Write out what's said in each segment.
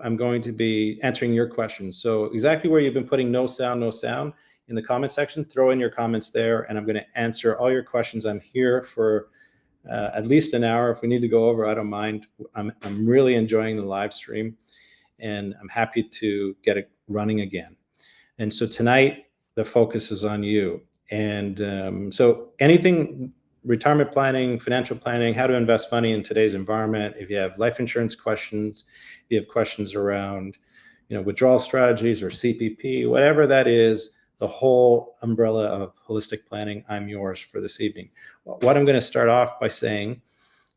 I'm going to be answering your questions. So exactly where you've been putting no sound in the comment section, throw in your comments there, and I'm going to answer all your questions. I'm here for at least an hour. If we need to go over, I don't mind. I'm really enjoying the live stream, and I'm happy to get it running again. And so tonight, the focus is on you. And so anything, retirement planning, financial planning, how to invest money in today's environment. If you have life insurance questions, if you have questions around, withdrawal strategies or CPP, whatever that is, the whole umbrella of holistic planning, I'm yours for this evening. What I'm going to start off by saying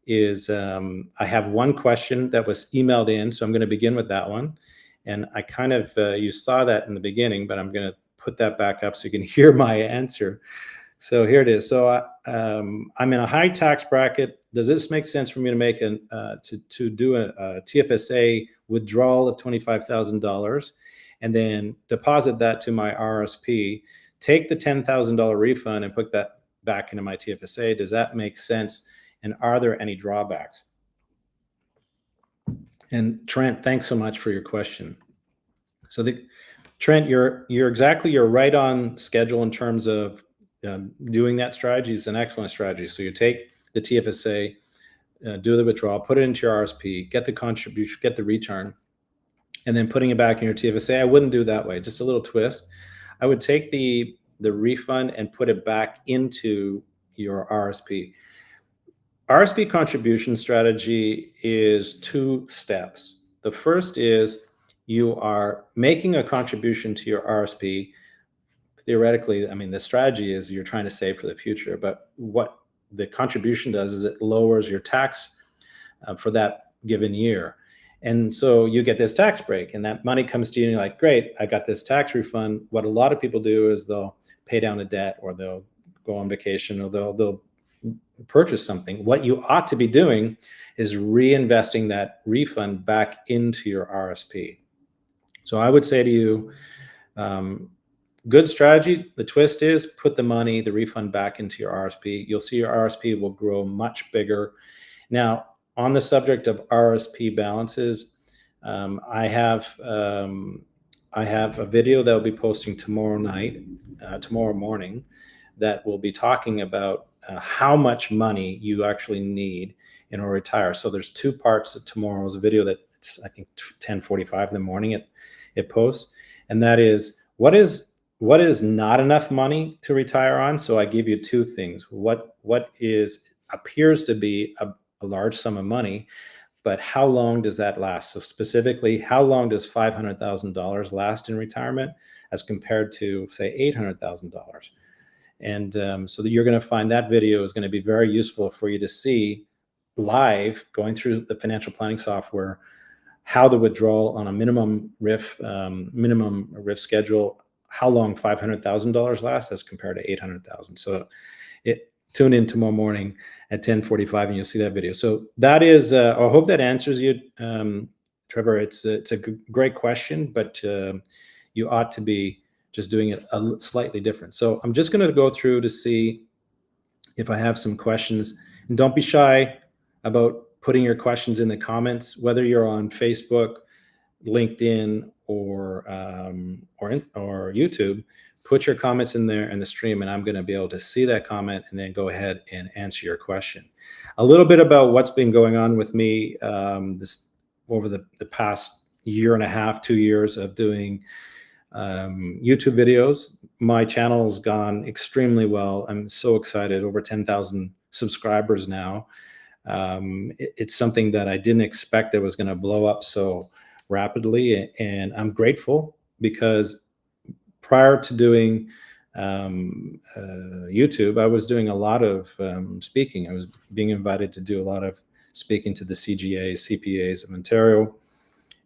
is I have one question that was emailed in, so I'm going to begin with that one. And I kind of, you saw that in the beginning, but I'm going to put that back up so you can hear my answer. So here it is. So I'm in a high tax bracket. Does this make sense for me to make to do a TFSA withdrawal of $25,000 and then deposit that to my RSP, take the $10,000 refund and put that back into my TFSA? Does that make sense? And are there any drawbacks? And Trent, thanks so much for your question. So Trent, you're right on schedule in terms of doing that strategy. Is an excellent strategy. So you take the TFSA, do the withdrawal, put it into your RSP, get the contribution, get the return, and then putting it back in your TFSA. I wouldn't do that way. Just a little twist. I would take the refund and put it back into your RSP. RSP contribution strategy is 2 steps. The first is you are making a contribution to your RSP. Theoretically, I mean, the strategy is you're trying to save for the future, but what the contribution does is it lowers your tax for that given year. And so you get this tax break, and that money comes to you and you're like, great, I got this tax refund. What a lot of people do is they'll pay down a debt, or they'll go on vacation, or they'll purchase something. What you ought to be doing is reinvesting that refund back into your RSP. So I would say to you, good strategy. The twist is put the money, the refund, back into your RSP. You'll see your RSP will grow much bigger. Now, on the subject of RSP balances, I have a video that I'll be posting tomorrow morning, that will be talking about how much money you actually need in order to retire. So there's 2 parts of tomorrow's video that I think 10:45 in the morning it posts, and that is what is not enough money to retire on. So I give you 2 things. What appears to be a large sum of money, but how long does that last? So specifically, how long does $500,000 last in retirement as compared to, say, $800,000? And so that you're going to find that video is going to be very useful for you to see live, going through the financial planning software, how the withdrawal on a minimum RIF schedule, how long $500,000 lasts as compared to $800,000. So tune in tomorrow morning at 10:45 and you'll see that video. So that is, I hope that answers you, Trevor. It's a great question, but you ought to be just doing it slightly different. So I'm just going to go through to see if I have some questions. And don't be shy about putting your questions in the comments, whether you're on Facebook, LinkedIn, or YouTube. Put your comments in there in the stream, and I'm going to be able to see that comment and then go ahead and answer your question. A little bit about what's been going on with me over the past year and a half, 2 years of doing YouTube videos. My channel has gone extremely well. I'm so excited. Over 10,000 subscribers now. It's something that I didn't expect that was going to blow up so rapidly, and I'm grateful because prior to doing YouTube, I was doing a lot of speaking. I was being invited to do a lot of speaking to the CGAs, CPAs of Ontario.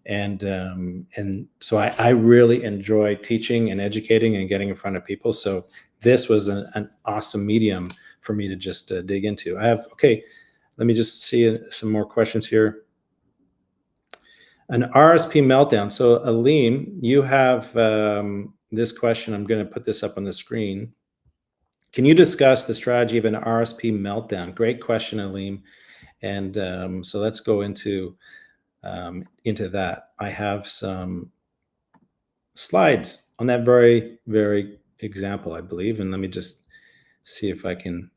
And so I really enjoy teaching and educating and getting in front of people. So this was an awesome medium for me to just dig into. Okay, let me just see some more questions here. An RSP meltdown. So Aleem, you have this question. I'm going to put this up on the screen. Can you discuss the strategy of an RSP meltdown? Great question, Aleem. And so let's go into into that. I have some slides on that very, very example, I believe. And let me just see if I can.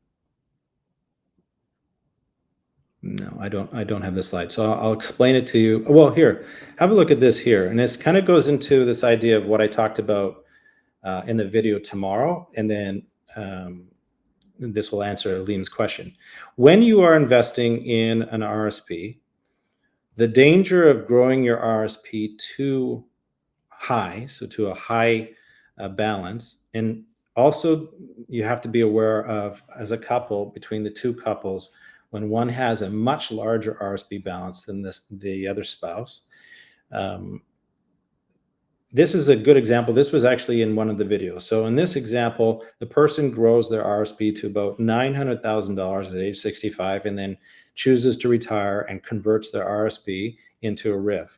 No, I don't have the slide. So I'll explain it to you. Well, here, have a look at this here. And this kind of goes into this idea of what I talked about in the video tomorrow. And then this will answer Liam's question. When you are investing in an RSP, the danger of growing your RSP too high, so to a high balance, and also you have to be aware of, as a couple, between the two couples, when one has a much larger RSP balance than the other spouse. This is a good example. This was actually in one of the videos. So in this example, the person grows their RSP to about $900,000 at age 65 and then chooses to retire and converts their RSP into a RIF.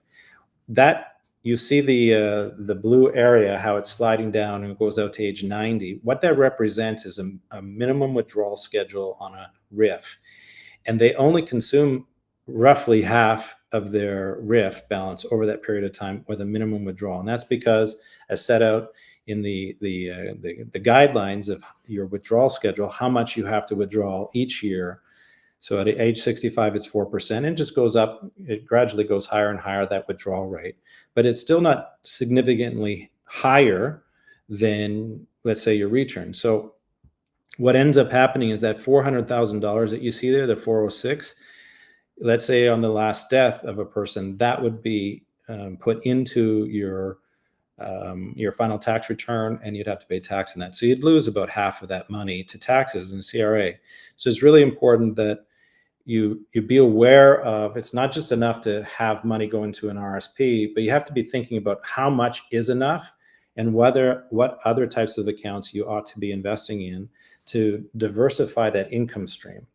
That, you see the blue area, how it's sliding down and it goes out to age 90. What that represents is a minimum withdrawal schedule on a RIF. And they only consume roughly half of their RIF balance over that period of time with a minimum withdrawal. And that's because, as set out in the guidelines of your withdrawal schedule, how much you have to withdraw each year. So at age 65, it's 4%, and just goes up. It gradually goes higher and higher, that withdrawal rate. But it's still not significantly higher than, let's say, your return. So what ends up happening is that $400,000 that you see there, the 406, let's say on the last death of a person, that would be put into your final tax return, and you'd have to pay tax on that. So you'd lose about half of that money to taxes and CRA. So it's really important that you be aware of, it's not just enough to have money go into an RSP, but you have to be thinking about how much is enough and what other types of accounts you ought to be investing in to diversify that income stream.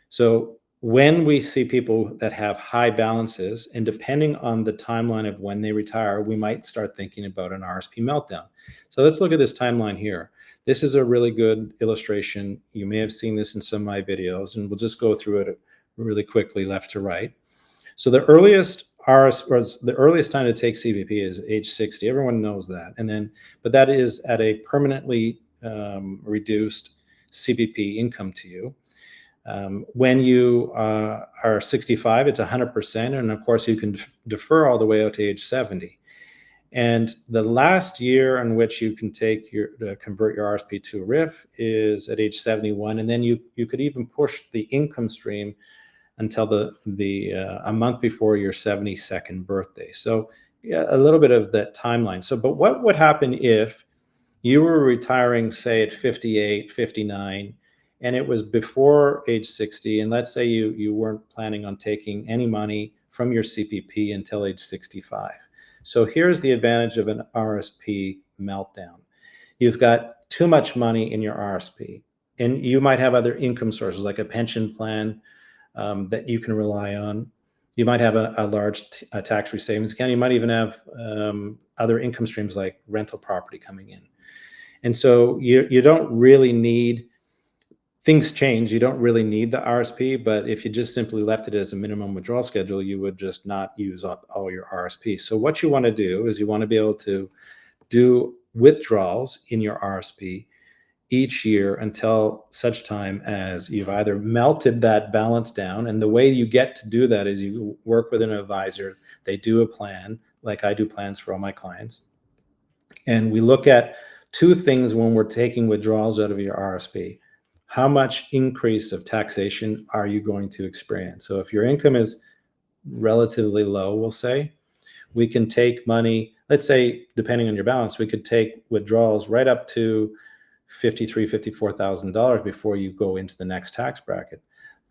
So when we see people that have high balances, and depending on the timeline of when they retire, we might start thinking about an RSP meltdown. So let's look at this timeline here. This is a really good illustration. You may have seen this in some of my videos, and we'll just go through it really quickly, left to right. So the earliest time to take CPP is age 60. Everyone knows that. And then, but that is at a permanently reduced CPP income to you. When you are 65, it's 100%. And of course, you can defer all the way out to age 70. And the last year in which you can convert your RSP to a RIF is at age 71. And then you could even push the income stream until a month before your 72nd birthday. So yeah, a little bit of that timeline. So, but what would happen if you were retiring, say, at 58, 59, and it was before age 60, and let's say you weren't planning on taking any money from your CPP until age 65. So here's the advantage of an RSP meltdown. You've got too much money in your RSP, and you might have other income sources like a pension plan that you can rely on. You might have a large tax-free savings account. You might even have other income streams like rental property coming in. And so you don't really need, things change. You don't really need the RSP, but if you just simply left it as a minimum withdrawal schedule, you would just not use up all your RSP. So what you want to do is you want to be able to do withdrawals in your RSP each year until such time as you've either melted that balance down. And the way you get to do that is you work with an advisor. They do a plan, like I do plans for all my clients. And we look at two things when we're taking withdrawals out of your RSP. How much increase of taxation are you going to experience? So if your income is relatively low, we'll say, we can take money, let's say, depending on your balance, we could take withdrawals right up to $53,000, $54,000 before you go into the next tax bracket.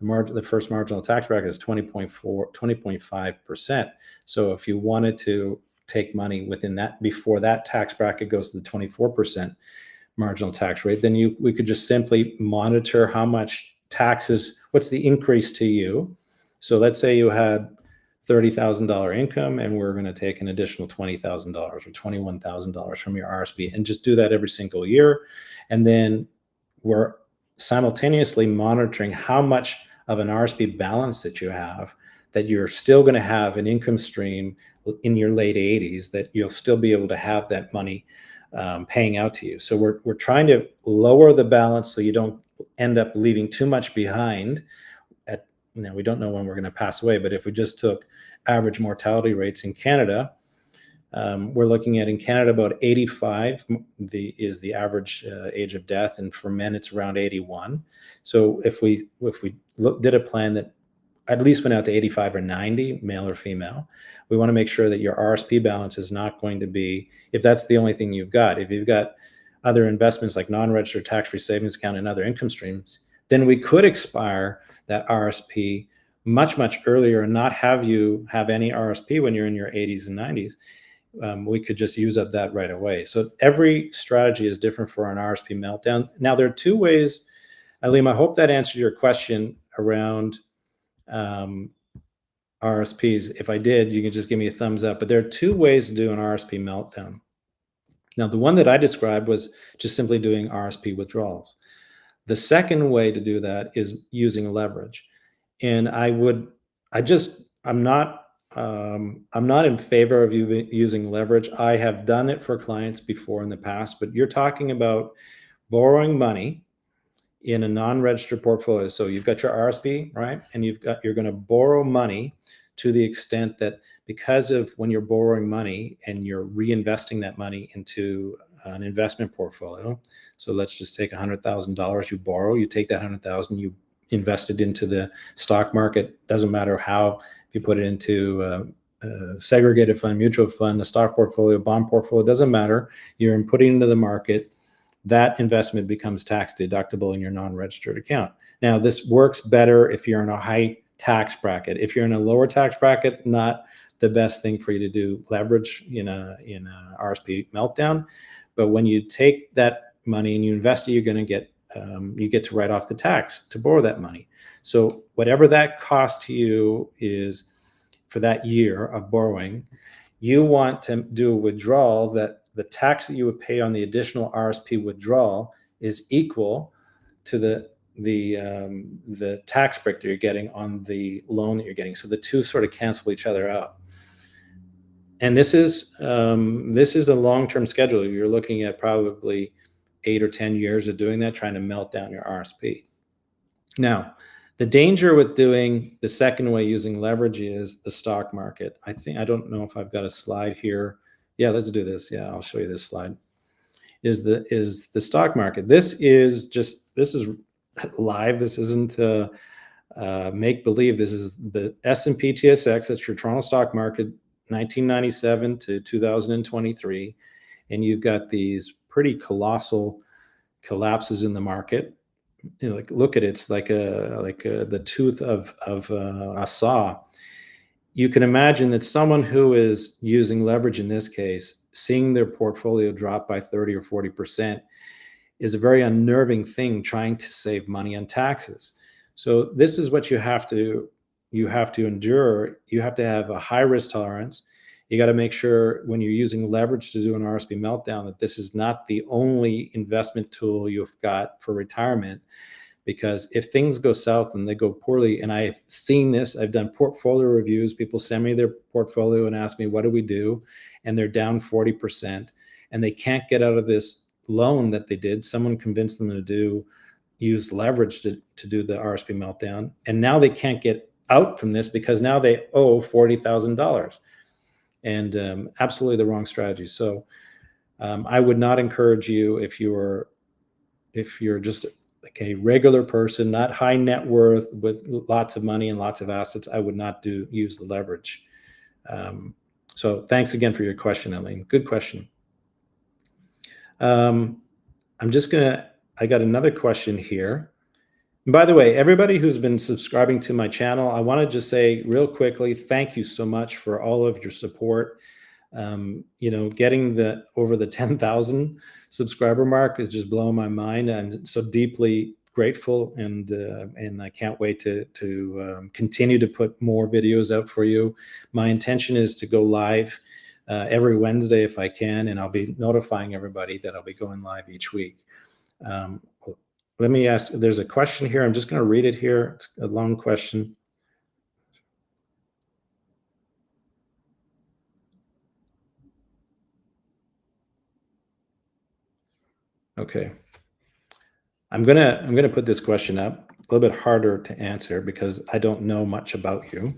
The first marginal tax bracket is 20.5%. So if you wanted to take money within that, before that tax bracket goes to the 24% marginal tax rate, then we could just simply monitor how much taxes, what's the increase to you. So let's say you had $30,000 income, and we're going to take an additional $20,000 or $21,000 from your RSP, and just do that every single year. And then we're simultaneously monitoring how much of an RSP balance that you have that you're still going to have an income stream in your late 80s, that you'll still be able to have that money paying out to you. So we're trying to lower the balance so you don't end up leaving too much behind. Now, we don't know when we're going to pass away, but if we just took average mortality rates in Canada, we're looking at in Canada about 85 is the average age of death, and for men it's around 81. So if we did a plan that at least went out to 85 or 90, male or female, we want to make sure that your RSP balance is not going to be, if that's the only thing you've got. If you've got other investments like non-registered tax-free savings account and other income streams, then we could expire that RSP much, much earlier and not have you have any RSP when you're in your 80s and 90s. We could just use up that right away. So every strategy is different for an RSP meltdown. Now, there are two ways, Aleem, I hope that answered your question around RSPs. If I did, you can just give me a thumbs up. But there are two ways to do an RSP meltdown. Now, the one that I described was just simply doing RSP withdrawals. The second way to do that is using leverage. And I'm not in favor of using leverage. I have done it for clients before in the past, but you're talking about borrowing money in a non-registered portfolio. So you've got your RSP, right? And you're going to borrow money to the extent that because of when you're borrowing money and you're reinvesting that money into an investment portfolio. So let's just take $100,000 you borrow, you take that $100,000, you invest it into the stock market. Doesn't matter how, if you put it into a segregated fund, mutual fund, a stock portfolio, bond portfolio, doesn't matter. You're putting into the market. That investment becomes tax deductible in your non-registered account. Now, this works better if you're in a high tax bracket. If you're in a lower tax bracket, not the best thing for you to do leverage in a RSP meltdown. But when you take that money and you invest it, you're going to get you get to write off the tax to borrow that money. So whatever that cost to you is for that year of borrowing, you want to do a withdrawal that the tax that you would pay on the additional RSP withdrawal is equal to the tax break that you're getting on the loan that you're getting. So the two sort of cancel each other out. And this is a long-term schedule. You're looking at probably 8 or 10 years of doing that, trying to melt down your RSP. Now, the danger with doing the second way using leverage is the stock market. I don't know if I've got a slide here. Yeah, let's do this. Yeah, I'll show you this slide. Is the stock market. This is live. This isn't make-believe. This is the S&P TSX. That's your Toronto stock market, 1997 to 2023. And you've got these pretty colossal collapses in the market. You know, like, look at it. It's like the tooth of a saw. You can imagine that someone who is using leverage in this case, seeing their portfolio drop by 30 or 40% is a very unnerving thing, trying to save money on taxes. So this is what you have to endure. You have to have a high risk tolerance. You got to make sure when you're using leverage to do an RSP meltdown that this is not the only investment tool you've got for retirement. Because if things go south and they go poorly, and I've seen this, I've done portfolio reviews. People send me their portfolio and ask me, what do we do? And they're down 40% and they can't get out of this loan that they did. Someone convinced them to use leverage to do the RSP meltdown. And now they can't get out from this because now they owe $40,000. And absolutely the wrong strategy. So I would not encourage you, if you're just like a regular person, not high net worth with lots of money and lots of assets, I would not use the leverage. So thanks again for your question, Elaine. Good question. I got another question here. And by the way, everybody who's been subscribing to my channel, I want to just say real quickly, thank you so much for all of your support. Getting over the 10,000 subscriber mark is just blowing my mind. I'm so deeply grateful, and I can't wait to continue to put more videos out for you. My intention is to go live every Wednesday if I can, and I'll be notifying everybody that I'll be going live each week. Let me ask, there's a question here. I'm just going to read it here. It's a long question. Okay. I'm gonna put this question up a little bit harder to answer because I don't know much about you.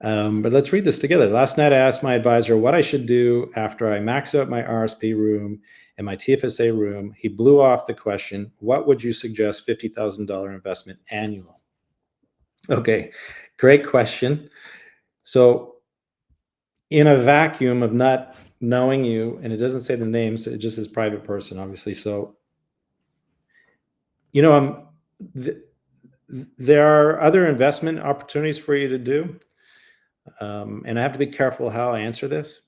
But let's read this together. Last night, I asked my advisor what I should do after I max out my RSP room and my TFSA room. He blew off the question, what would you suggest $50,000 investment annual? Okay, great question. So in a vacuum of not knowing you, and it doesn't say the names, it just says private person, obviously. So, you know, th there are other investment opportunities for you to do. And I have to be careful how I answer this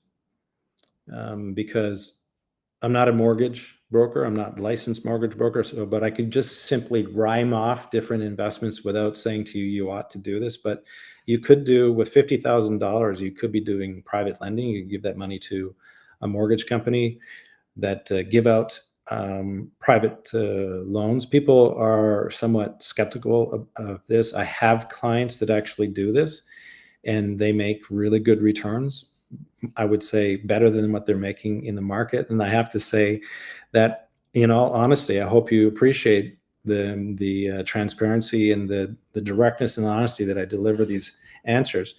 because I'm not a mortgage broker. I'm not a licensed mortgage broker. So, but I could just simply rhyme off different investments without saying to you, you ought to do this. But you could do with $50,000, you could be doing private lending. You give that money to a mortgage company that give out private loans. People are somewhat skeptical of this. I have clients that actually do this and they make really good returns. I would say better than what they're making in the market. And I have to say that, in all honesty, I hope you appreciate the transparency and the directness and honesty that I deliver these answers.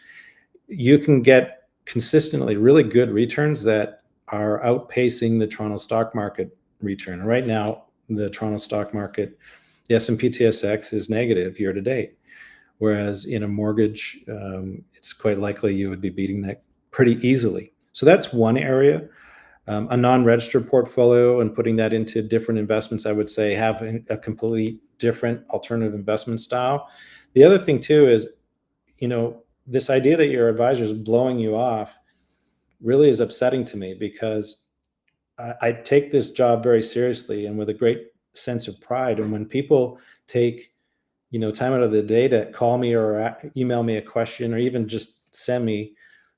You can get consistently really good returns that are outpacing the Toronto stock market return. Right now, the Toronto stock market, the S&P TSX is negative year to date. Whereas in a mortgage, it's quite likely you would be beating that pretty easily. So that's one area. A non-registered portfolio and putting that into different investments, I would say, have a completely different alternative investment style. The other thing too is, this idea that your advisor is blowing you off really is upsetting to me because I take this job very seriously and with a great sense of pride. And when people take time out of the day to call me or email me a question or even just send me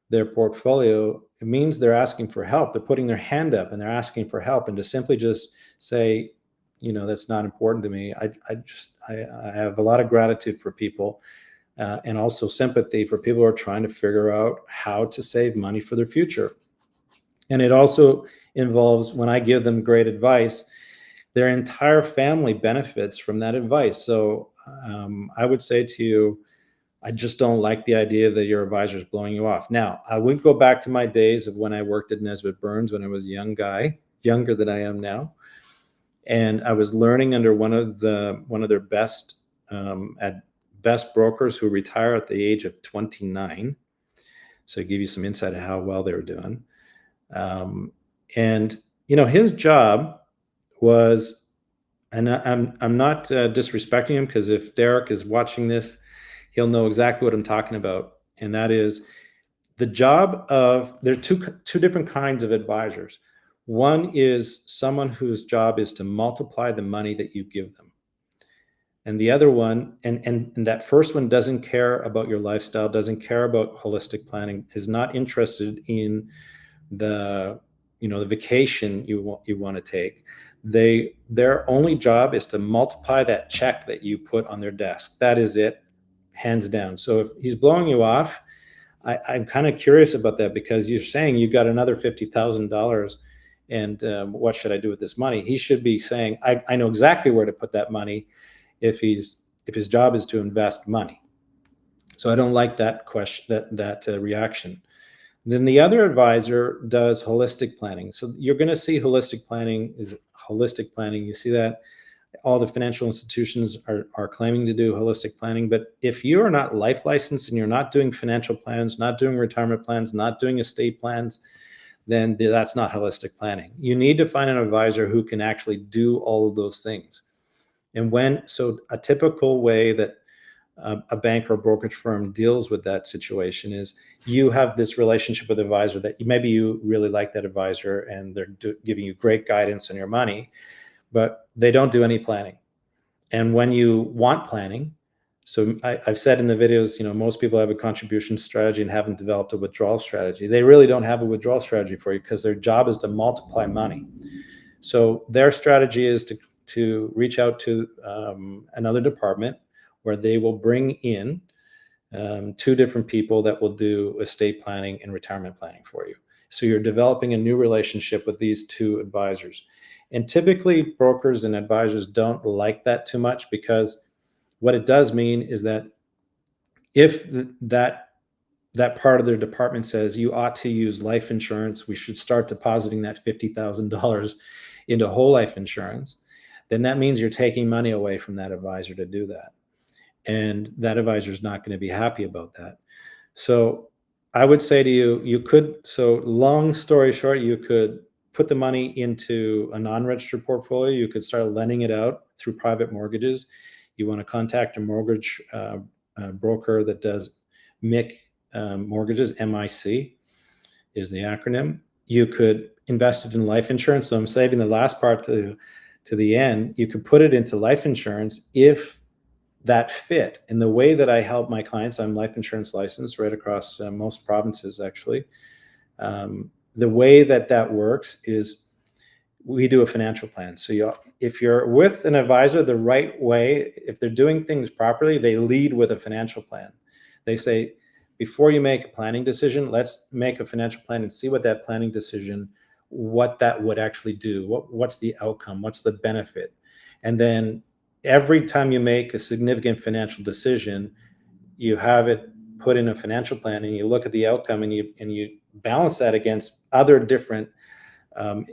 their portfolio, it means they're asking for help. They're putting their hand up and they're asking for help. And to simply just say, that's not important to me. I have a lot of gratitude for people and also sympathy for people who are trying to figure out how to save money for their future. And it also involves, when I give them great advice, their entire family benefits from that advice. So I would say to you, I just don't like the idea that your advisor is blowing you off. Now, I would go back to my days of when I worked at Nesbitt Burns when I was a young guy, younger than I am now, and I was learning under one of their best brokers who retired at the age of 29. So I give you some insight of how well they were doing. And his job was, and I'm not disrespecting him, because if Derek is watching this, he'll know exactly what I'm talking about. And that is the job of, there are two different kinds of advisors. One is someone whose job is to multiply the money that you give them. And the other one, and that first one doesn't care about your lifestyle, doesn't care about holistic planning, is not interested in the vacation you want to take. Their only job is to multiply that check that you put on their desk. That is it, hands down. So if he's blowing you off, I'm kind of curious about that, because you're saying you got another $50,000 and what should I do with this money? He should be saying, I know exactly where to put that money if his job is to invest money. So I don't like that question, that reaction. Then the other advisor does holistic planning. So you're going to see holistic planning. You see that all the financial institutions are claiming to do holistic planning. But if you are not life licensed and you're not doing financial plans, not doing retirement plans, not doing estate plans, then that's not holistic planning. You need to find an advisor who can actually do all of those things. And so a typical way that a bank or a brokerage firm deals with that situation is, you have this relationship with the advisor that maybe you really like that advisor and they're giving you great guidance on your money, but they don't do any planning. And when you want planning, so I've said in the videos, most people have a contribution strategy and haven't developed a withdrawal strategy. They really don't have a withdrawal strategy for you, because their job is to multiply money. So their strategy is to reach out to another department where they will bring in two different people that will do estate planning and retirement planning for you. So you're developing a new relationship with these two advisors. And typically brokers and advisors don't like that too much, because what it does mean is that if that part of their department says you ought to use life insurance, we should start depositing that $50,000 into whole life insurance, then that means you're taking money away from that advisor to do that. And that advisor is not going to be happy about that. So I would say to you, so long story short, you could put the money into a non-registered portfolio. You could start lending it out through private mortgages. You want to contact a mortgage broker that does MIC mortgages. MIC is the acronym. You could invest it in life insurance. So I'm saving the last part to the end. You could put it into life insurance if that fit. And the way that I help my clients, I'm life insurance licensed right across most provinces, actually. The way that works is we do a financial plan. So if you're with an advisor the right way, if they're doing things properly, they lead with a financial plan. They say, before you make a planning decision, let's make a financial plan and see what that planning decision, what that would actually do. What's the outcome? What's the benefit? And then every time you make a significant financial decision, you have it put in a financial plan, and you look at the outcome, and you balance that against other different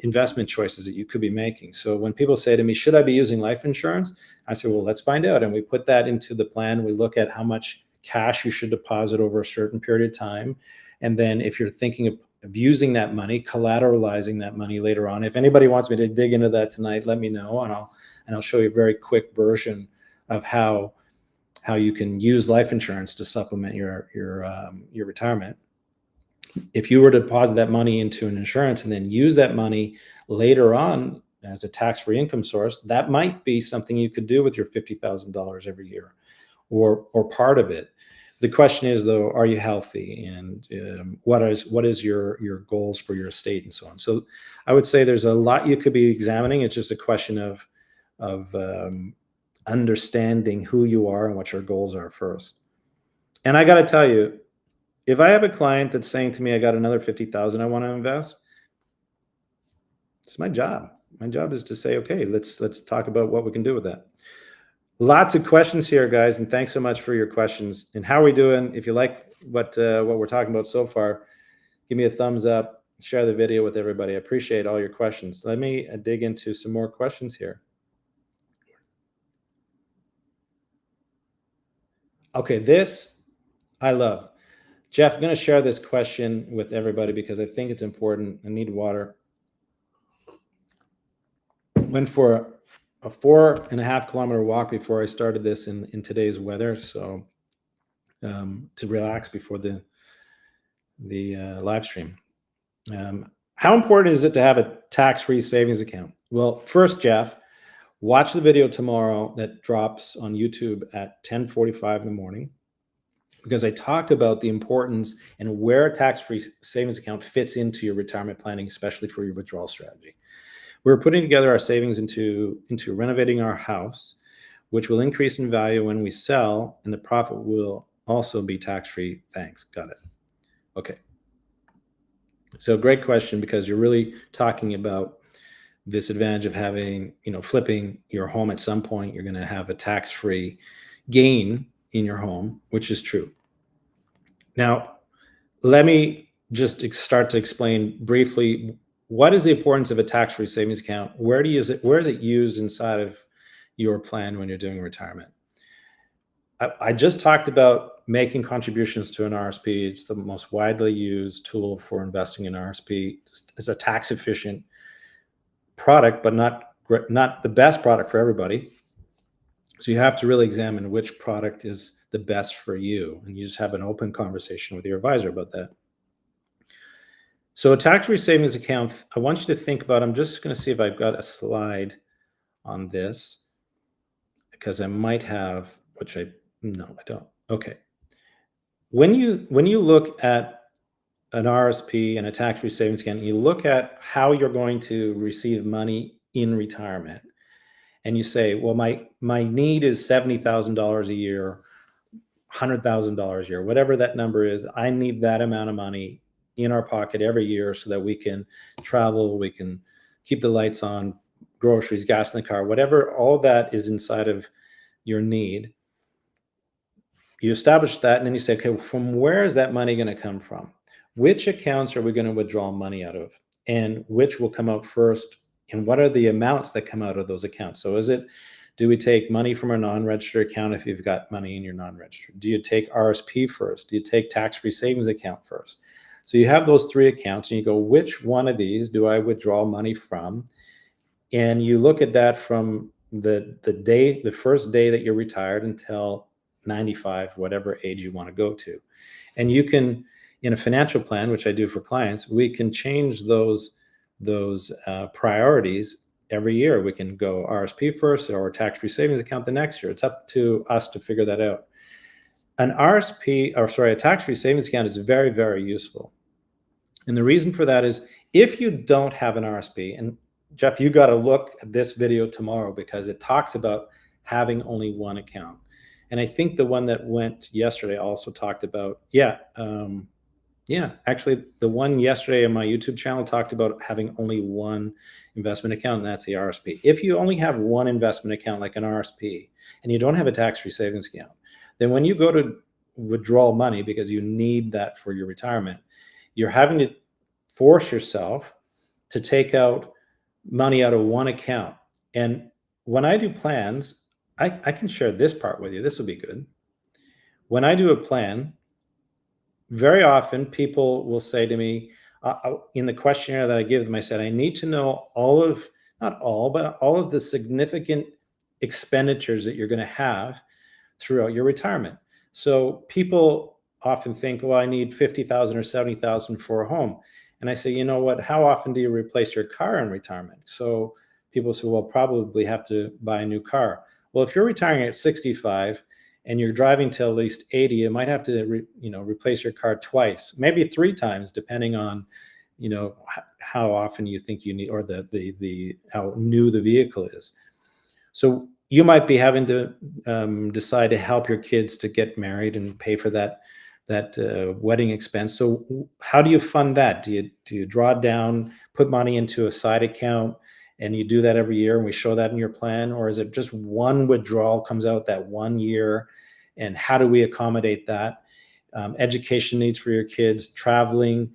investment choices that you could be making. So when people say to me, should I be using life insurance? I say, well, let's find out. And we put that into the plan. We look at how much cash you should deposit over a certain period of time. And then if you're thinking of using that money, collateralizing that money later on, if anybody wants me to dig into that tonight, let me know, and I'll show you a very quick version of how you can use life insurance to supplement your retirement. If you were to deposit that money into an insurance and then use that money later on as a tax-free income source, that might be something you could do with your $50,000 every year, or part of it. The question is, though, are you healthy, and what is your goals for your estate, and so on. So I would say there's a lot you could be examining. It's just a question of understanding who you are and what your goals are first. And I got to tell you, if I have a client that's saying to me, I got another $50,000 I want to invest, it's my job. My job is to say, okay, let's talk about what we can do with that. Lots of questions here, guys, and thanks so much for your questions. And how are we doing? If you like what we're talking about so far, give me a thumbs up, share the video with everybody. I appreciate all your questions. Let me dig into some more questions here. Okay, this I love. Jeff, I'm going to share this question with everybody because I think it's important. I need water. Went for a 4.5 kilometer walk before I started this in today's weather, so to relax before the live stream. How important is it to have a tax-free savings account? Well, first, Jeff, watch the video tomorrow that drops on YouTube at 10:45 in the morning, because I talk about the importance and where a tax-free savings account fits into your retirement planning, especially for your withdrawal strategy. We're putting together our savings into renovating our house, which will increase in value when we sell, and the profit will also be tax-free. Thanks. Got it. Okay. So great question, because you're really talking about this advantage of having, flipping your home at some point. You're going to have a tax-free gain in your home, which is true. Now, let me just start to explain briefly, what is the importance of a tax-free savings account? Where is it used inside of your plan when you're doing retirement? I just talked about making contributions to an RSP. It's the most widely used tool for investing in RSP. It's a tax-efficient product, but not the best product for everybody. So you have to really examine which product is the best for you, and you just have an open conversation with your advisor about that. So a tax-free savings account, I want you to think about, I'm just going to see if I've got a slide on this, because I might have, no, I don't. Okay. When you look at an RSP and a tax-free savings account, you look at how you're going to receive money in retirement, and you say, well, my need is $70,000 a year, $100,000 a year, whatever that number is. I need that amount of money in our pocket every year so that we can travel, we can keep the lights on, groceries, gas in the car, whatever, all that is inside of your need. You establish that, and then you say, okay, from where is that money going to come from? Which accounts are we going to withdraw money out of? And which will come out first? And what are the amounts that come out of those accounts? So do we take money from a non-registered account if you've got money in your non-registered? Do you take RSP first? Do you take tax-free savings account first? So you have those three accounts, and you go, which one of these do I withdraw money from? And you look at that from the first day that you're retired until 95, whatever age you want to go to. And you can, in a financial plan, which I do for clients, we can change those priorities every year. We can go RSP first or tax-free savings account the next year. It's up to us to figure that out. A tax-free savings account is very, very useful. And the reason for that is if you don't have an RSP, and Jeff, you got to look at this video tomorrow because it talks about having only one account. And I think the one that went yesterday also talked about, actually the one yesterday on my YouTube channel talked about having only one investment account, and that's the RSP. If you only have one investment account like an RSP and you don't have a tax-free savings account, then when you go to withdraw money because you need that for your retirement, you're having to force yourself to take out money out of one account. And when I do plans, I can share this part with you. This will be good. When I do a plan, very often people will say to me, in the questionnaire that I give them, I said, I need to know not all, but all of the significant expenditures that you're going to have throughout your retirement. So people often think, well, I need 50,000 or 70,000 for a home. And I say, you know what, how often do you replace your car in retirement? So people say, well, probably have to buy a new car. Well, if you're retiring at 65 and you're driving till at least 80, you might have to replace your car twice, maybe 3 times, depending on how often you think you need, or how new the vehicle is. So you might be having to decide to help your kids to get married and pay for that wedding expense. So how do you fund that? Do you draw down, put money into a side account, and you do that every year and we show that in your plan? Or is it just one withdrawal comes out that 1 year? And how do we accommodate that? Education needs for your kids, traveling,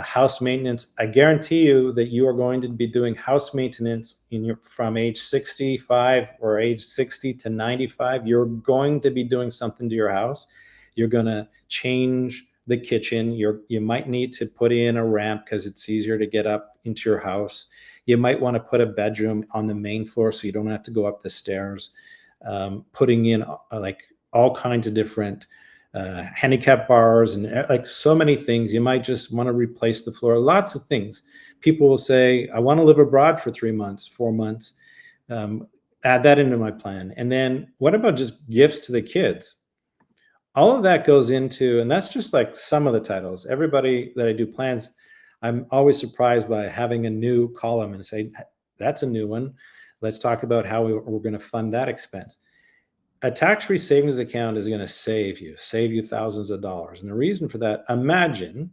house maintenance. I guarantee you that you are going to be doing house maintenance from age 65 or age 60 to 95. You're going to be doing something to your house. You're going to change the kitchen. You might need to put in a ramp because it's easier to get up into your house. You might want to put a bedroom on the main floor so you don't have to go up the stairs. Putting in like all kinds of different handicap bars and like so many things. You might just want to replace the floor. Lots of things. People will say, I want to live abroad for 3 months, 4 months. Add that into my plan. And then what about just gifts to the kids? All of that goes into, and that's just like some of the titles. Everybody that I do plans, I'm always surprised by having a new column and say, that's a new one. Let's talk about how we're going to fund that expense. A tax-free savings account is going to save you thousands of dollars. And the reason for that, imagine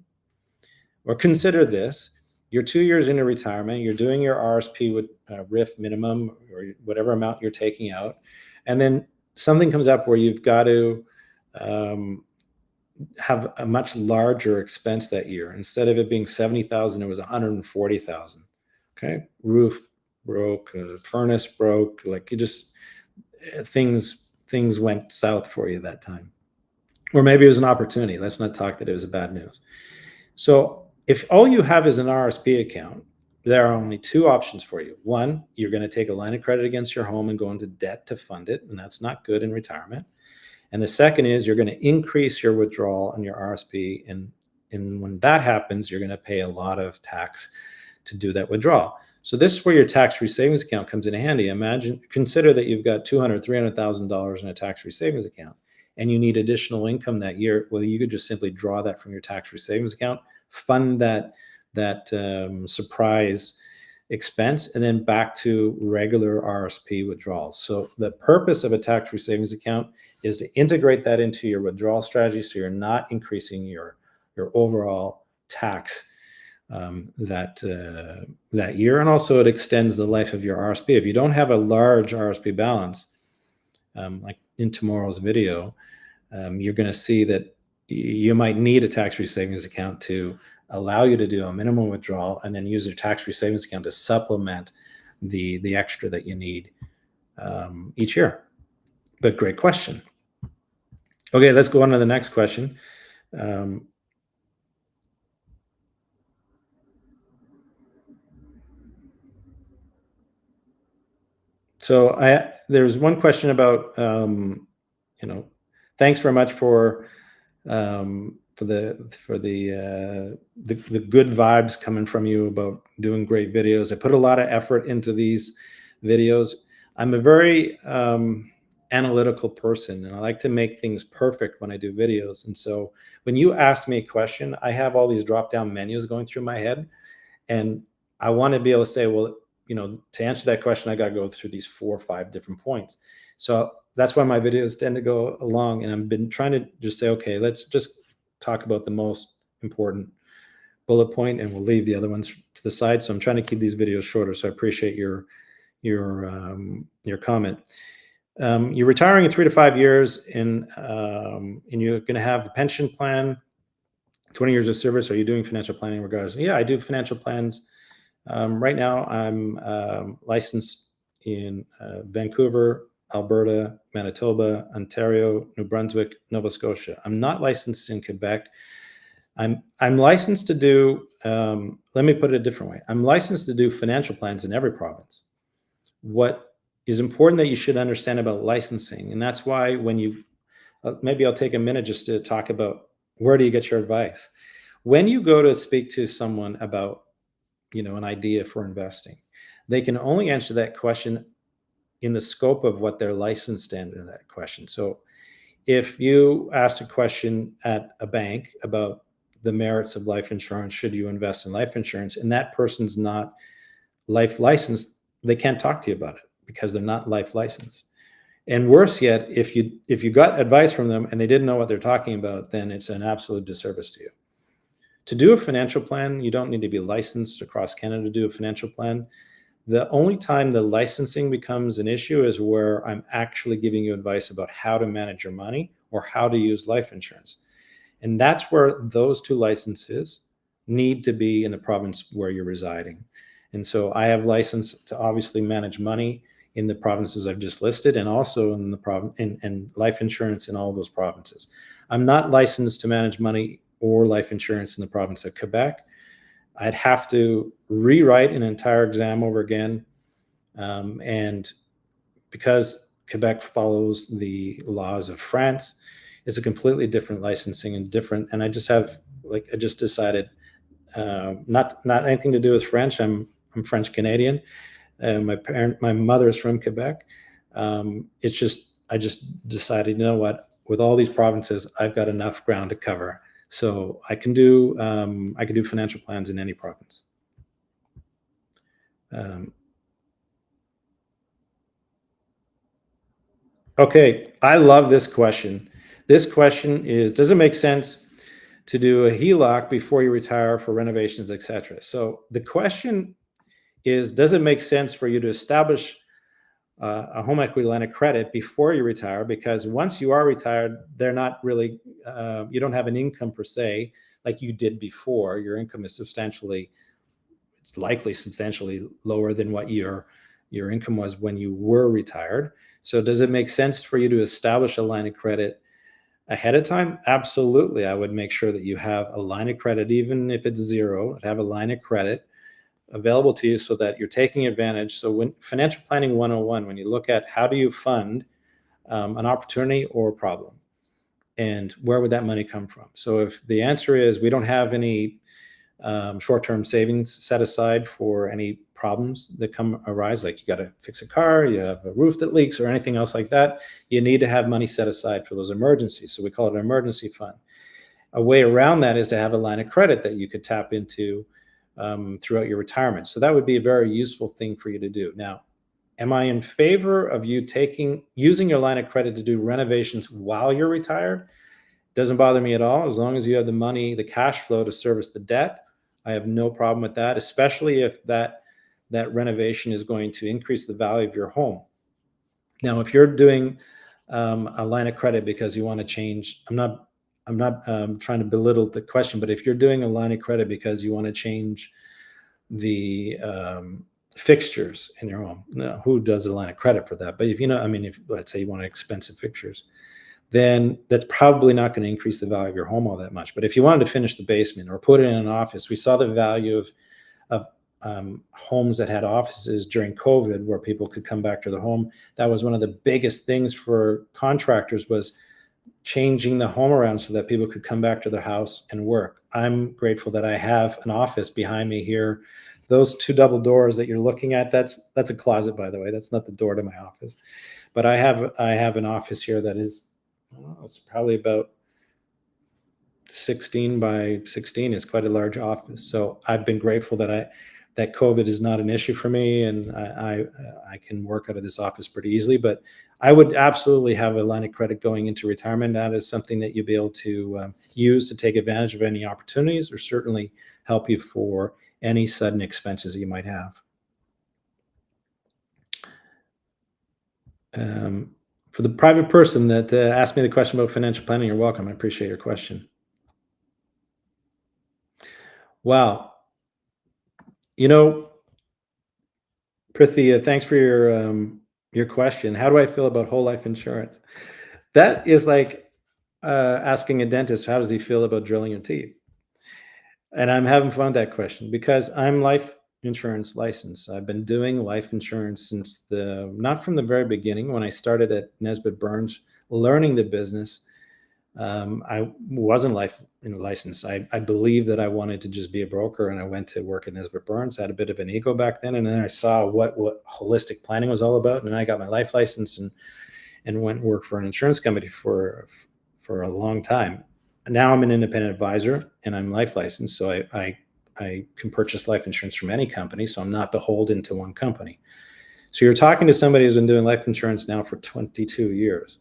or consider this, you're 2 years into retirement, you're doing your RSP with RIF minimum or whatever amount you're taking out. And then something comes up where you've got to have a much larger expense that year. Instead of it being 70,000, it was 140,000. Okay, roof broke, furnace broke, like it just things went south for you that time. Or maybe it was an opportunity. Let's not talk that it was a bad news. So if all you have is an RSP account, there are only 2 options for you. One, you're going to take a line of credit against your home and go into debt to fund it, and that's not good in retirement. And the second is you're going to increase your withdrawal on your RSP. And when that happens, you're going to pay a lot of tax to do that withdrawal. So this is where your tax-free savings account comes in handy. Consider that you've got $200,000, $300,000 in a tax-free savings account, and you need additional income that year. Well, you could just simply draw that from your tax-free savings account, fund that surprise expense, and then back to regular RSP withdrawals. So the purpose of a tax-free savings account is to integrate that into your withdrawal strategy so you're not increasing your overall tax that year, and also it extends the life of your RSP. If you don't have a large RSP balance, like in tomorrow's video, you're going to see that you might need a tax-free savings account to allow you to do a minimum withdrawal, and then use your tax-free savings account to supplement the extra that you need each year. But great question. Okay, let's go on to the next question. So there's one question about, thanks very much for the good vibes coming from you about doing great videos. I put a lot of effort into these videos. I'm a very analytical person, and I like to make things perfect when I do videos. And so when you ask me a question, I have all these drop-down menus going through my head, and I want to be able to say, well, to answer that question, I got to go through these 4 or 5 different points. So that's why my videos tend to go along, and I've been trying to just say, okay, let's just talk about the most important bullet point, and we'll leave the other ones to the side. So I'm trying to keep these videos shorter. So I appreciate your comment. You're retiring in 3 to 5 years, and you're going to have a pension plan, 20 years of service. Are you doing financial planning regardless? Yeah, I do financial plans. Right now, I'm licensed in Vancouver, Alberta, Manitoba, Ontario, New Brunswick, Nova Scotia. I'm not licensed in Quebec. I'm licensed to do, let me put it a different way. I'm licensed to do financial plans in every province. What is important that you should understand about licensing, and that's why when you, maybe I'll take a minute just to talk about where do you get your advice. When you go to speak to someone about, an idea for investing, they can only answer that question in the scope of what they're licensed to answer that question. So if you asked a question at a bank about the merits of life insurance, should you invest in life insurance, and that person's not life licensed, they can't talk to you about it because they're not life licensed. And worse yet, if you got advice from them and they didn't know what they're talking about, then it's an absolute disservice to you. To do a financial plan, you don't need to be licensed across Canada to do a financial plan. The only time the licensing becomes an issue is where I'm actually giving you advice about how to manage your money or how to use life insurance. And that's where those 2 licenses need to be in the province where you're residing. And so I have license to obviously manage money in the provinces I've just listed, and also in the province and life insurance in all those provinces. I'm not licensed to manage money or life insurance in the province of Quebec. I'd have to rewrite an entire exam over again. And because Quebec follows the laws of France, it's a completely different licensing and I just have, I just decided, not anything to do with French. I'm French Canadian. My mother is from Quebec. I just decided, what, with all these provinces, I've got enough ground to cover. So I can do financial plans in any province. Okay, I love this question. This question is, does it make sense to do a HELOC before you retire for renovations, etc.? So the question is, does it make sense for you to establish a home equity line of credit before you retire? Because once you are retired, they're not really, you don't have an income per se like you did before. Your income is it's likely substantially lower than what your income was when you were retired. So does it make sense for you to establish a line of credit ahead of time? Absolutely. I would make sure that you have a line of credit, even if it's zero, have a line of credit available to you so that you're taking advantage. So when financial planning 101, when you look at how do you fund an opportunity or a problem, and where would that money come from? So if the answer is we don't have any short-term savings set aside for any problems that arise, like you got to fix a car, you have a roof that leaks, or anything else like that, you need to have money set aside for those emergencies. So we call it an emergency fund. A way around that is to have a line of credit that you could tap into throughout your retirement. So that would be a very useful thing for you to do. Now, am I in favor of you using your line of credit to do renovations while you're retired? Doesn't bother me at all, as long as you have the money, the cash flow to service the debt. I have no problem with that, especially if that renovation is going to increase the value of your home. Now, if you're doing a line of credit because you want to change, I'm not trying to belittle the question, but if you're doing a line of credit because you want to change the fixtures in your home, no, who does a line of credit for that? But if if let's say you want expensive fixtures, then that's probably not going to increase the value of your home all that much. But if you wanted to finish the basement or put it in an office, we saw the value of homes that had offices during COVID where people could come back to their home. That was one of the biggest things for contractors, was changing the home around so that people could come back to their house and work. I'm grateful that I have an office behind me here. Those two double doors that you're looking at, that's a closet, by the way. That's not the door to my office. But I have an office here that is, I don't know, it's probably about 16 by 16. It's quite a large office. So I've been grateful that COVID is not an issue for me, and I can work out of this office pretty easily. But I would absolutely have a line of credit going into retirement. That is something that you'll be able to use to take advantage of any opportunities, or certainly help you for any sudden expenses that you might have. For the private person that asked me the question about financial planning, you're welcome. I appreciate your question. Wow. Prithia, thanks for your question. How do I feel about whole life insurance? That is like asking a dentist, how does he feel about drilling your teeth? And I'm having fun with that question because I'm life insurance licensed. I've been doing life insurance since not from the very beginning. When I started at Nesbitt Burns, learning the business, I wasn't licensed. I believed that I wanted to just be a broker, and I went to work at Nesbitt Burns. I had a bit of an ego back then, and then I saw what holistic planning was all about, and I got my life license and went and worked for an insurance company for a long time. Now I'm an independent advisor, and I'm life licensed, so I can purchase life insurance from any company, so I'm not beholden to one company. So you're talking to somebody who's been doing life insurance now for 22 years.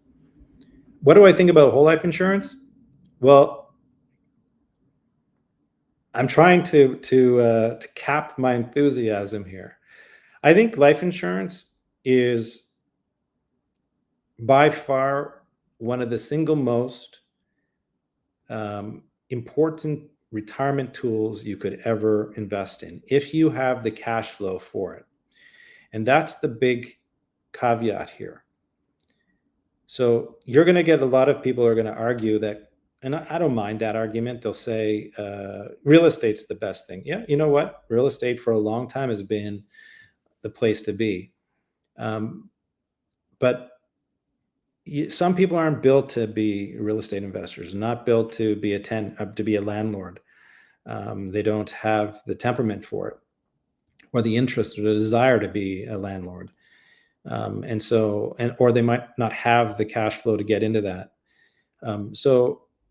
What do I think about whole life insurance? Well, I'm trying to cap my enthusiasm here. I think life insurance is by far one of the single most important retirement tools you could ever invest in, if you have the cash flow for it. And that's the big caveat here. So you're going to get a lot of people are going to argue that, and I don't mind that argument. They'll say real estate's the best thing. Yeah, you know what? Real estate for a long time has been the place to be. But some people aren't built to be real estate investors, not built to be a landlord. They don't have the temperament for it, or the interest or the desire to be a landlord. Or they might not have the cash flow to get into that.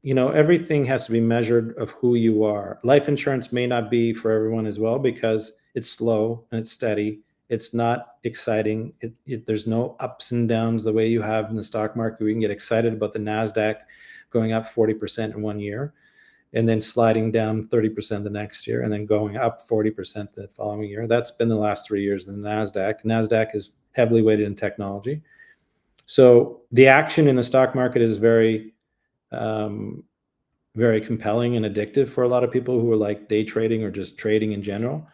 Everything has to be measured of who you are. Life insurance may not be for everyone as well, because it's slow and it's steady. It's not exciting. There's no ups and downs the way you have in the stock market. We can get excited about the NASDAQ going up 40% in 1 year, and then sliding down 30% the next year, and then going up 40% the following year. That's been the last 3 years in the NASDAQ. NASDAQ is heavily weighted in technology. So the action in the stock market is very, very compelling and addictive for a lot of people who are like day trading or just trading in general,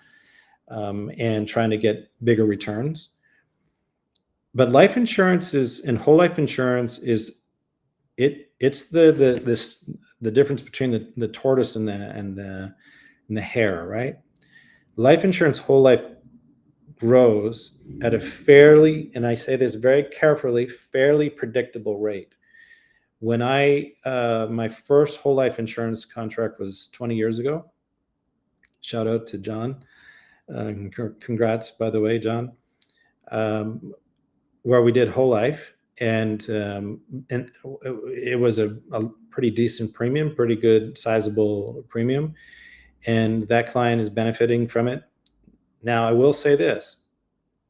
and trying to get bigger returns. But life insurance and whole life insurance it's the difference between the tortoise and the hare, right? Life insurance whole life grows at a fairly, and I say this very carefully, fairly predictable rate. When my first whole life insurance contract was 20 years ago. Shout out to John. Congrats, by the way, John. Where we did whole life, and it was a pretty decent premium, pretty good, sizable premium, and that client is benefiting from it. Now, I will say this: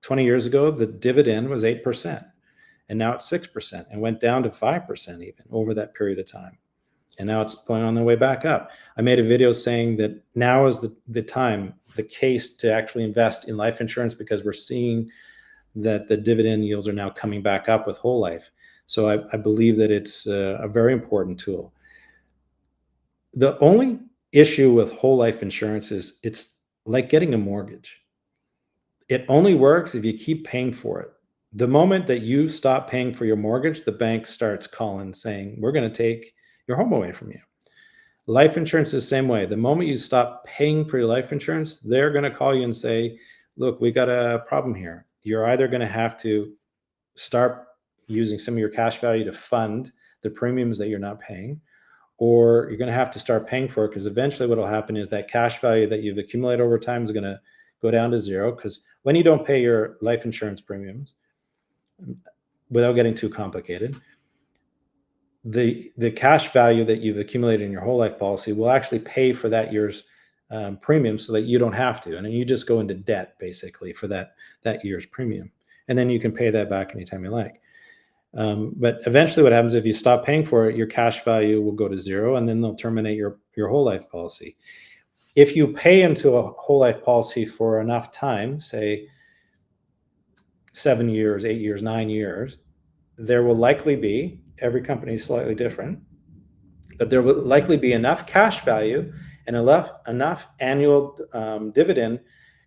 20 years ago, the dividend was 8%, and now it's 6%, and went down to 5% even over that period of time. and now it's going on the way back up. I made a video saying that now is the time, the case to actually invest in life insurance, because we're seeing that the dividend yields are now coming back up with whole life. So I believe that it's a very important tool. The only issue with whole life insurance is it's like getting a mortgage. It only works if you keep paying for it. The moment that you stop paying for your mortgage, the bank starts calling saying, we're going to take your home away from you. Life insurance is the same way. The moment you stop paying for your life insurance, they're going to call you and say, look, we got a problem here. You're either going to have to start using some of your cash value to fund the premiums that you're not paying, or you're going to have to start paying for it, because eventually what will happen is that cash value that you've accumulated over time is going to go down to zero. Because when you don't pay your life insurance premiums, without getting too complicated, the cash value that you've accumulated in your whole life policy will actually pay for that year's premium, so that you don't have to, and then you just go into debt basically for that year's premium, and then you can pay that back anytime you like. But eventually what happens, if you stop paying for it, your cash value will go to zero, and then they'll terminate your whole life policy. If you pay into a whole life policy for enough time, say 7 years, 8 years, 9 years, there will likely be, every company is slightly different, but there will likely be enough cash value and enough annual dividend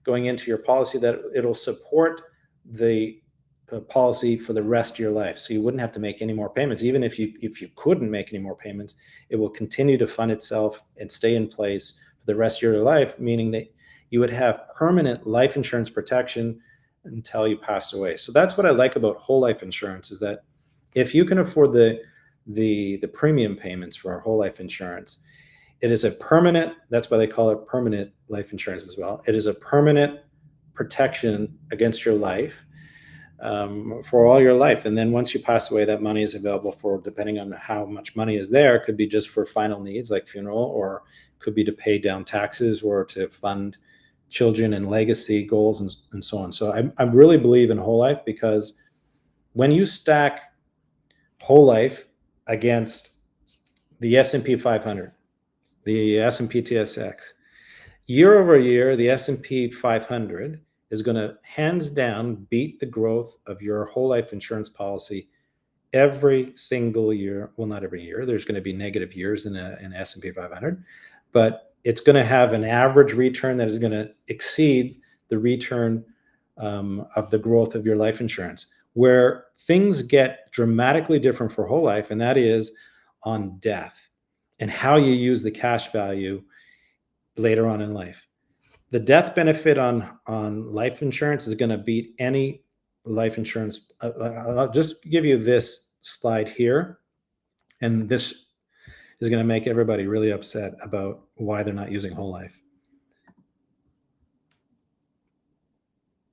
going into your policy that it'll support the policy for the rest of your life. So you wouldn't have to make any more payments. Even if you couldn't make any more payments, it will continue to fund itself and stay in place for the rest of your life, meaning that you would have permanent life insurance protection until you pass away. So that's what I like about whole life insurance, is that if you can afford the premium payments for our whole life insurance, it is a permanent, that's why they call it permanent life insurance as well. It is a permanent protection against your life for all your life. And then once you pass away, that money is available for, depending on how much money is there, it could be just for final needs like funeral, or could be to pay down taxes, or to fund children and legacy goals, and so on. So I really believe in whole life, because when you stack whole life against the S&P 500, the S&P TSX, year over year, the S&P 500 is going to hands down beat the growth of your whole life insurance policy every single year. Well, not every year. There's going to be negative years in S&P 500, but it's going to have an average return that is going to exceed the return of the growth of your life insurance. Where things get dramatically different for whole life, and that is on death and how you use the cash value later on in life. The death benefit on life insurance is going to beat any life insurance. I'll just give you this slide here, and this is going to make everybody really upset about why they're not using whole life.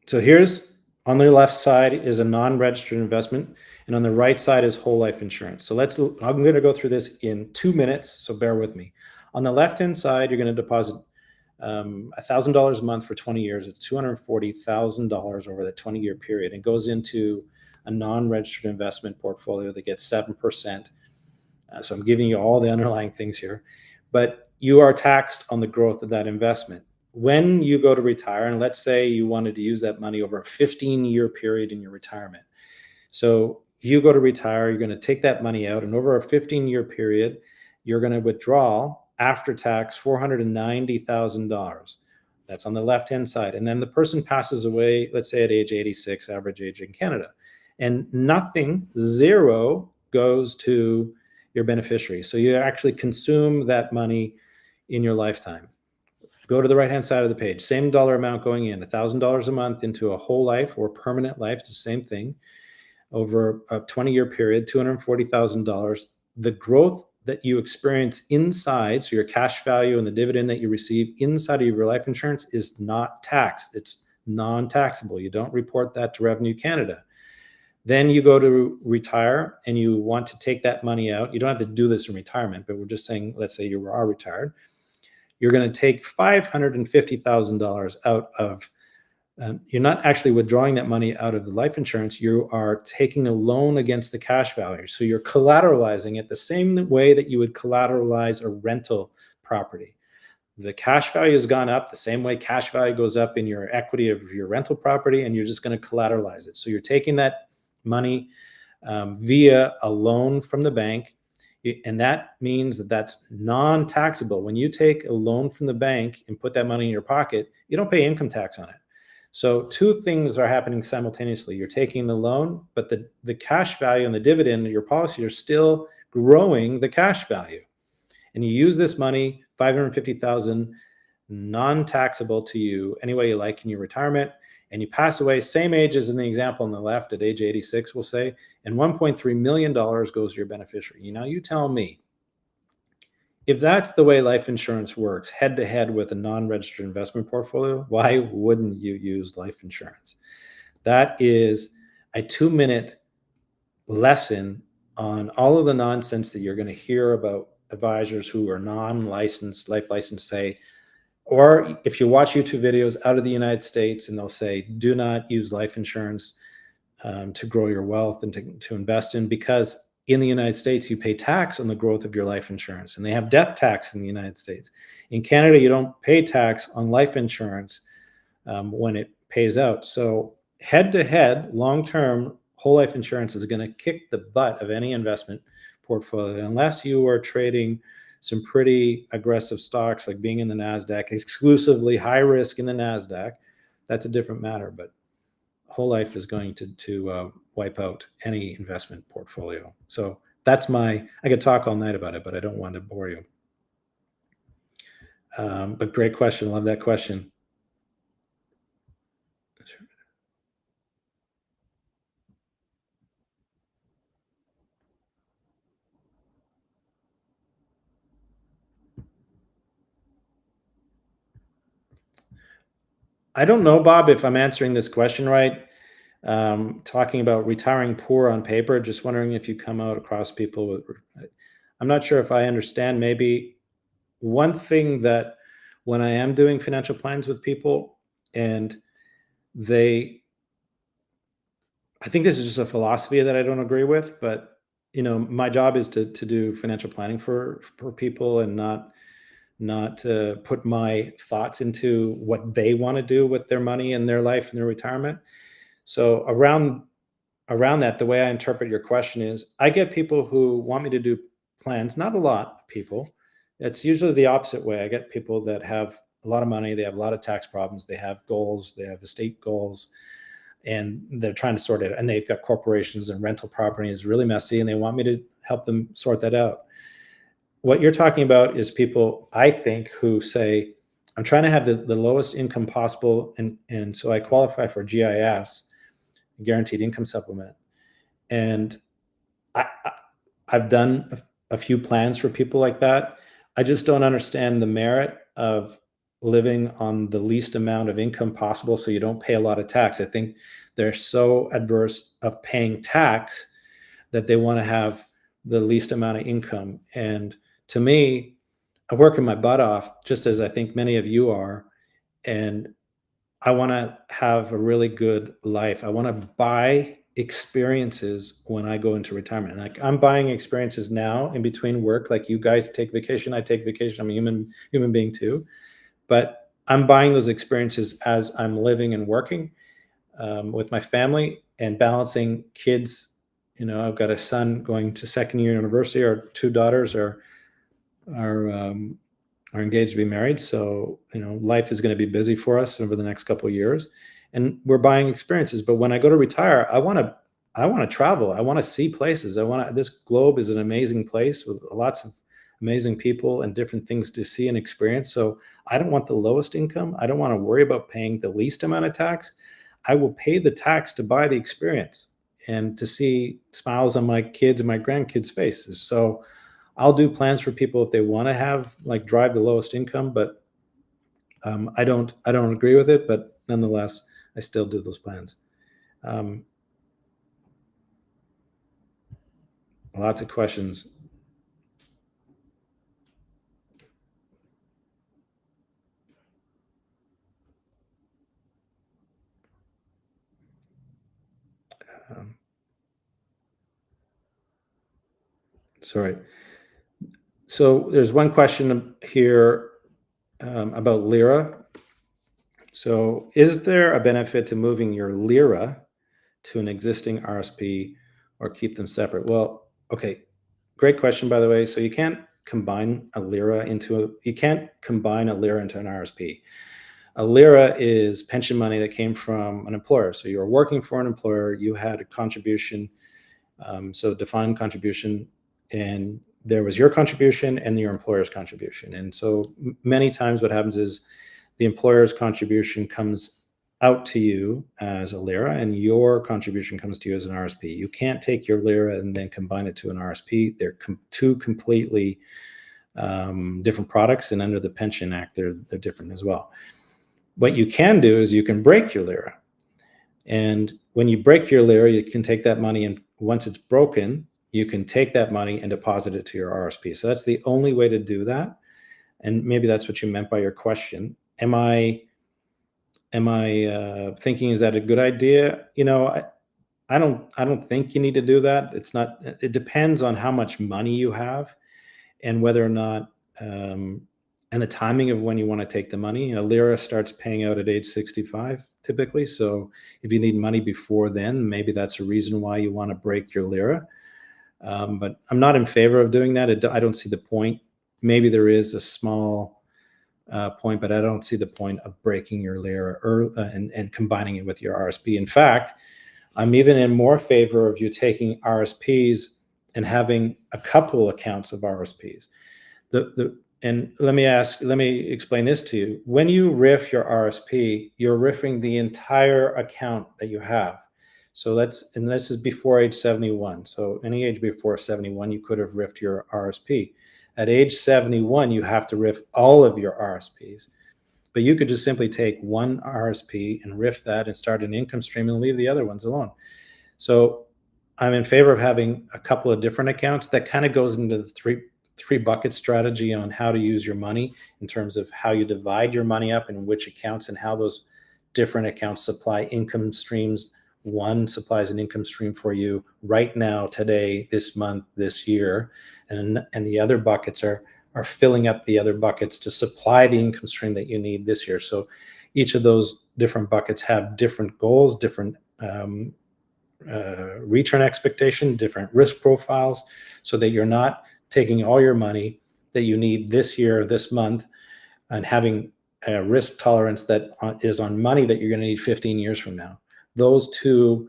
So here's, on the left side is a non-registered investment, and on the right side is whole life insurance. So I'm going to go through this in 2 minutes, so bear with me. On the left-hand side, you're going to deposit $1,000 a month for 20 years. It's $240,000 over the 20-year period, and goes into a non-registered investment portfolio that gets 7%. So I'm giving you all the underlying things here, but you are taxed on the growth of that investment. When you go to retire, and let's say you wanted to use that money over a 15-year period in your retirement. So you go to retire, you're going to take that money out, and over a 15-year period, you're going to withdraw after tax $490,000. That's on the left-hand side. And then the person passes away, let's say at age 86, average age in Canada, and nothing, zero, goes to your beneficiary. So you actually consume that money in your lifetime. Go to the right-hand side of the page, same dollar amount going in, $1,000 a month into a whole life or permanent life, it's the same thing. Over a 20-year period, $240,000. The growth that you experience inside, so your cash value and the dividend that you receive inside of your life insurance, is not taxed. It's non-taxable. You don't report that to Revenue Canada. Then you go to retire and you want to take that money out. You don't have to do this in retirement, but we're just saying, let's say you are retired. You're going to take $550,000 out of you're not actually withdrawing that money out of the life insurance. You are taking a loan against the cash value. So you're collateralizing it the same way that you would collateralize a rental property. The cash value has gone up the same way cash value goes up in your equity of your rental property, and you're just going to collateralize it. So you're taking that money via a loan from the bank, and that means that that's non-taxable. When you take a loan from the bank and put that money in your pocket, you don't pay income tax on it. So two things are happening simultaneously. You're taking the loan, but the cash value and the dividend of your policy are still growing the cash value. And you use this money, $550,000, non-taxable to you any way you like in your retirement, and you pass away, same age as in the example on the left, at age 86, we'll say, and $1.3 million goes to your beneficiary. Now you tell me, if that's the way life insurance works, head to head with a non-registered investment portfolio, why wouldn't you use life insurance? That is a 2-minute lesson on all of the nonsense that you're going to hear about advisors who are non-licensed, life licensed, say, or if you watch YouTube videos out of the United States and they'll say, do not use life insurance to grow your wealth and to invest in, because in the United States, you pay tax on the growth of your life insurance, and they have death tax in the United States. In Canada, you don't pay tax on life insurance when it pays out. So head to head, long-term, whole life insurance is going to kick the butt of any investment portfolio, unless you are trading some pretty aggressive stocks, like being in the NASDAQ, exclusively high risk in the NASDAQ. That's a different matter, but whole life is going to wipe out any investment portfolio. So that's I could talk all night about it, but I don't want to bore you. But great question. Love that question. I don't know, Bob, if I'm answering this question right. Talking about retiring poor on paper, just wondering if you come out across people with, I'm not sure if I understand. Maybe one thing that when I am doing financial plans with people, and I think this is just a philosophy that I don't agree with, but my job is to do financial planning for people, and not to put my thoughts into what they want to do with their money and their life and their retirement. So around that, the way I interpret your question is, I get people who want me to do plans, not a lot of people. It's usually the opposite way. I get people that have a lot of money, they have a lot of tax problems, they have goals, they have estate goals, and they're trying to sort it out. And they've got corporations, and rental property is really messy, and they want me to help them sort that out. What you're talking about is people, I think, who say, I'm trying to have the lowest income possible, and so I qualify for GIS, guaranteed income supplement. And I've done a few plans for people like that. I just don't understand the merit of living on the least amount of income possible so you don't pay a lot of tax. I think they're so adverse of paying tax that they want to have the least amount of income. And to me, I'm working my butt off, just as I think many of you are. And I want to have a really good life. I want to buy experiences when I go into retirement. Like, I'm buying experiences now in between work. Like, you guys take vacation, I take vacation. I'm a human being too. But I'm buying those experiences as I'm living and working with my family, and balancing kids. I've got a son going to second year university. Our two daughters are engaged to be married. So, life is going to be busy for us over the next couple of years, and we're buying experiences. But when I go to retire, I want to travel. I want to see places. This globe is an amazing place with lots of amazing people and different things to see and experience. So I don't want the lowest income. I don't want to worry about paying the least amount of tax. I will pay the tax to buy the experience and to see smiles on my kids and my grandkids' faces. So I'll do plans for people if they want to drive the lowest income, but I don't agree with it. But nonetheless, I still do those plans. Lots of questions. Sorry. So there's one question here about lira. So is there a benefit to moving your lira to an existing RSP or keep them separate? Well, okay, great question, by the way. So you can't combine a lira into an RSP. A lira is pension money that came from an employer. So you were working for an employer, you had a contribution, so defined contribution, and there was your contribution and your employer's contribution. And so many times what happens is the employer's contribution comes out to you as a lira and your contribution comes to you as an RSP. You can't take your lira and then combine it to an RSP. They're two completely different products, and under the Pension Act, they're different as well. What you can do is you can break your lira. And when you break your lira, you can take that money, and once it's broken, you can take that money and deposit it to your RSP. So that's the only way to do that. And maybe that's what you meant by your question. Am I thinking, is that a good idea? You know, I don't think you need to do that. It's not. It depends on how much money you have, and whether or not, and the timing of when you want to take the money. You know, lira starts paying out at age 65 typically. So if you need money before then, maybe that's a reason why you want to break your lira. But I'm not in favor of doing that. I don't see the point. Maybe there is a small point, but I don't see the point of breaking your lira and combining it with your RSP. In fact, I'm even in more favor of you taking RSPs and having a couple accounts of RSPs. And let me explain this to you. When you RIF your RSP, you're RIFing the entire account that you have. So and this is before age 71. So any age before 71, you could have RIFed your RSP. At age 71, you have to RIF all of your RSPs. But you could just simply take one RSP and RIF that and start an income stream and leave the other ones alone. So I'm in favor of having a couple of different accounts. That kind of goes into the three bucket strategy on how to use your money in terms of how you divide your money up and which accounts and how those different accounts supply income streams. One supplies an income stream for you right now, today, this month, this year, and the other buckets are filling up the other buckets to supply the income stream that you need this year. So each of those different buckets have different goals, different return expectation, different risk profiles, so that you're not taking all your money that you need this year, this month, and having a risk tolerance that is on money that you're going to need 15 years from now. Those two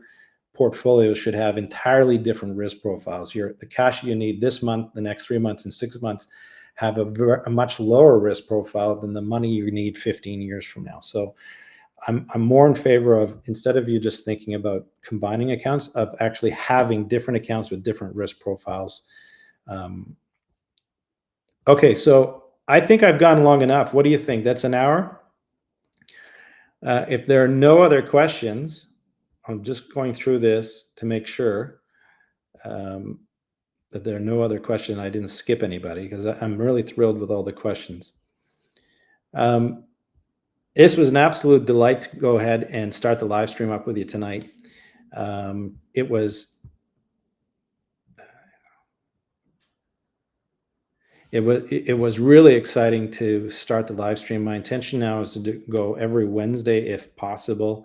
portfolios should have entirely different risk profiles. The cash you need this month, the next 3 months, and 6 months have a much lower risk profile than the money you need 15 years from now. So I'm more in favor of, instead of you just thinking about combining accounts, of actually having different accounts with different risk profiles. Okay, so I think I've gone long enough. What do you think? That's an hour? If there are no other questions, I'm just going through this to make sure that there are no other questions. I didn't skip anybody, because I'm really thrilled with all the questions. This was an absolute delight to go ahead and start the live stream up with you tonight. It was really exciting to start the live stream. My intention now is to go every Wednesday if possible.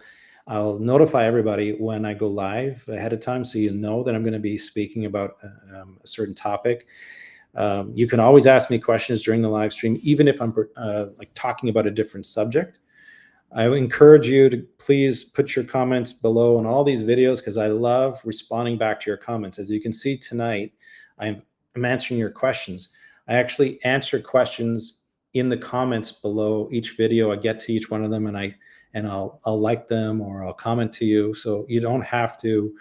I'll notify everybody when I go live ahead of time, so you know that I'm going to be speaking about a certain topic. You can always ask me questions during the live stream, even if I'm like talking about a different subject. I encourage you to please put your comments below on all these videos, because I love responding back to your comments. As you can see tonight, I'm answering your questions. I actually answer questions in the comments below each video. I get to each one of them, and I'll like them, or I'll comment to you. So you don't have to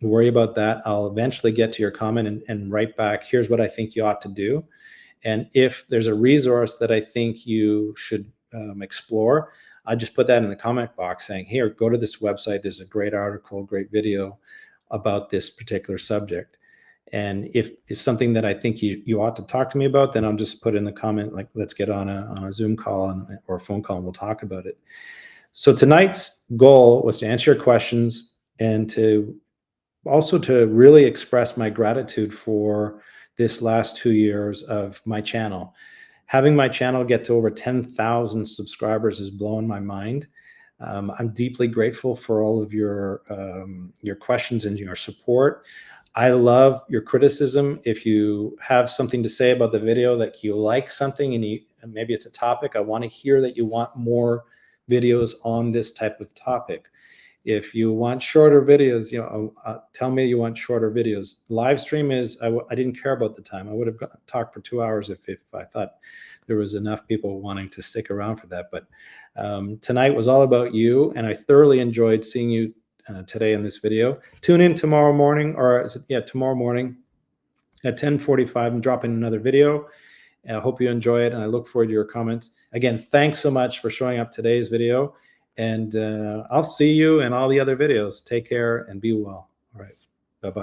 worry about that. I'll eventually get to your comment and write back, here's what I think you ought to do. And if there's a resource that I think you should explore, I just put that in the comment box saying, here, go to this website. There's a great article, great video about this particular subject. And if it's something that I think you ought to talk to me about, then I'll just put in the comment, like, let's get on a Zoom call or a phone call and we'll talk about it. So tonight's goal was to answer your questions and to also to really express my gratitude for this last 2 years of my channel. Having my channel get to over 10,000 subscribers is blowing my mind. I'm deeply grateful for all of your questions and your support. I love your criticism. If you have something to say about the video, that you like something and maybe it's a topic, I want to hear that you want more videos on this type of topic. If you want shorter videos, tell me you want shorter videos. Live stream is, I didn't care about the time. I would have talked for 2 hours if I thought there was enough people wanting to stick around for that. But tonight was all about you, and I thoroughly enjoyed seeing you today in this video. Tune in tomorrow morning, tomorrow morning at 10:45. I'm dropping another video. I hope you enjoy it, and I look forward to your comments. Again, thanks so much for showing up today's video, and I'll see you in all the other videos. Take care and be well. All right, bye-bye.